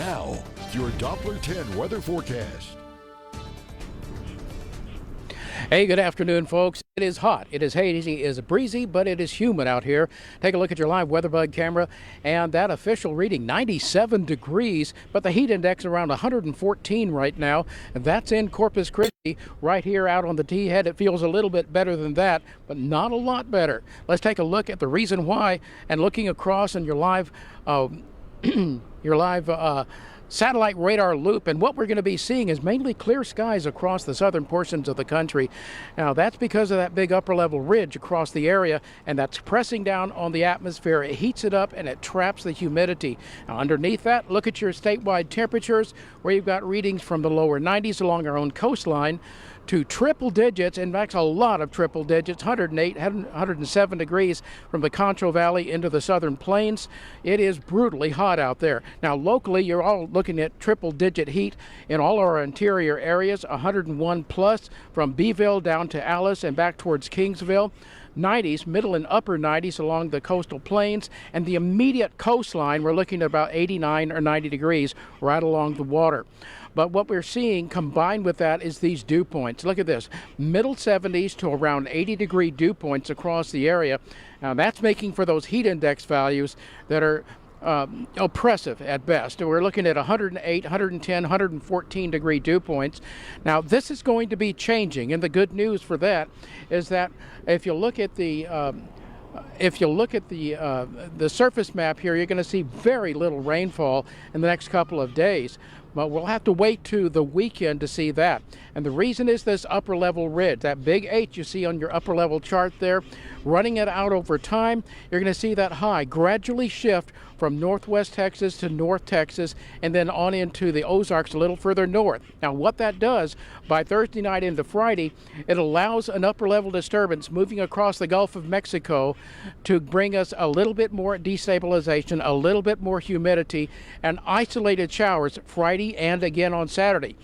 Now, your Doppler 10 weather forecast. Hey, good afternoon, folks. It is hot, it is hazy, it is breezy, but it is humid out here. Take a look at your live WeatherBug camera, and that official reading 97 degrees, but the heat index around 114 right now, and that's in Corpus Christi. Right here out on the T-head, it feels a little bit better than that, but not a lot better. Let's take a look at the reason why, and looking across in your live satellite radar loop, and what we're going to be seeing is mainly clear skies across the southern portions of the country. Now that's because of that big upper level ridge across the area, and that's pressing down on the atmosphere. It heats it up and it traps the humidity. Now underneath that, look at your statewide temperatures, where you've got readings from the lower 90s along our own coastline to triple digits, in fact a lot of triple digits, 108, 107 degrees from the Concho Valley into the southern plains. It is brutally hot out there. Now locally, you're all looking at triple digit heat in all our interior areas, 101 plus from Beeville down to Alice and back towards Kingsville. 90s, middle and upper 90s along the coastal plains, and the immediate coastline, we're looking at about 89 or 90 degrees right along the water. But what we're seeing combined with that is these dew points. Look at this, middle 70s to around 80 degree dew points across the area. Now that's making for those heat index values that are oppressive at best. We're looking at 108, 110, 114 degree dew points. Now this is going to be changing, and the good news for that is that if you look at the surface map here, you're going to see very little rainfall in the next couple of days. But we'll have to wait to the weekend to see that. And the reason is this upper level ridge, that big H you see on your upper level chart there, running it out over time, you're going to see that high gradually shift from northwest Texas to north Texas and then on into the Ozarks a little further north. Now what that does, by Thursday night into Friday, it allows an upper level disturbance moving across the Gulf of Mexico to bring us a little bit more destabilization, a little bit more humidity, and isolated showers Friday and again on Saturday.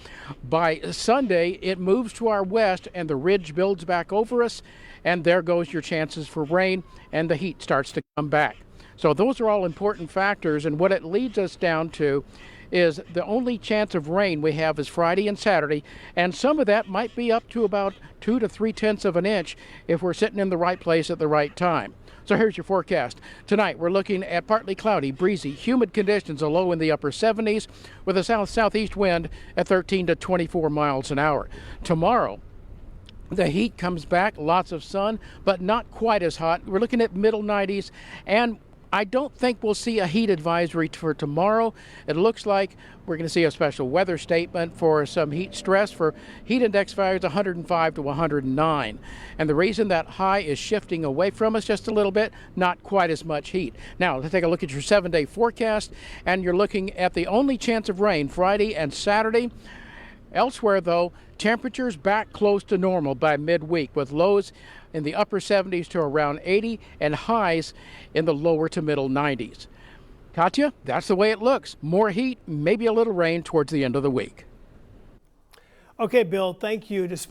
By Sunday, it moves to our west and the ridge builds back over us, and there goes your chances for rain, and the heat starts to come back. So those are all important factors, and what it leads us down to is the only chance of rain we have is Friday and Saturday, and some of that might be up to about 2 to 3/10 of an inch if we're sitting in the right place at the right time. So here's your forecast. Tonight we're looking at partly cloudy, breezy, humid conditions, a low in the upper 70s with a south-southeast wind at 13 to 24 miles an hour. Tomorrow, the heat comes back, lots of sun, but not quite as hot. We're looking at middle 90s, and I don't think we'll see a heat advisory for tomorrow. It looks like we're going to see a special weather statement for some heat stress for heat index values 105 to 109. And the reason that high is shifting away from us just a little bit, not quite as much heat. Now, let's take a look at your 7-day forecast, and you're looking at the only chance of rain Friday and Saturday. Elsewhere, though, temperatures back close to normal by midweek, with lows in the upper 70s to around 80 and highs in the lower to middle 90s. Katya, that's the way it looks. More heat, maybe a little rain towards the end of the week. Okay, Bill, thank you. Despite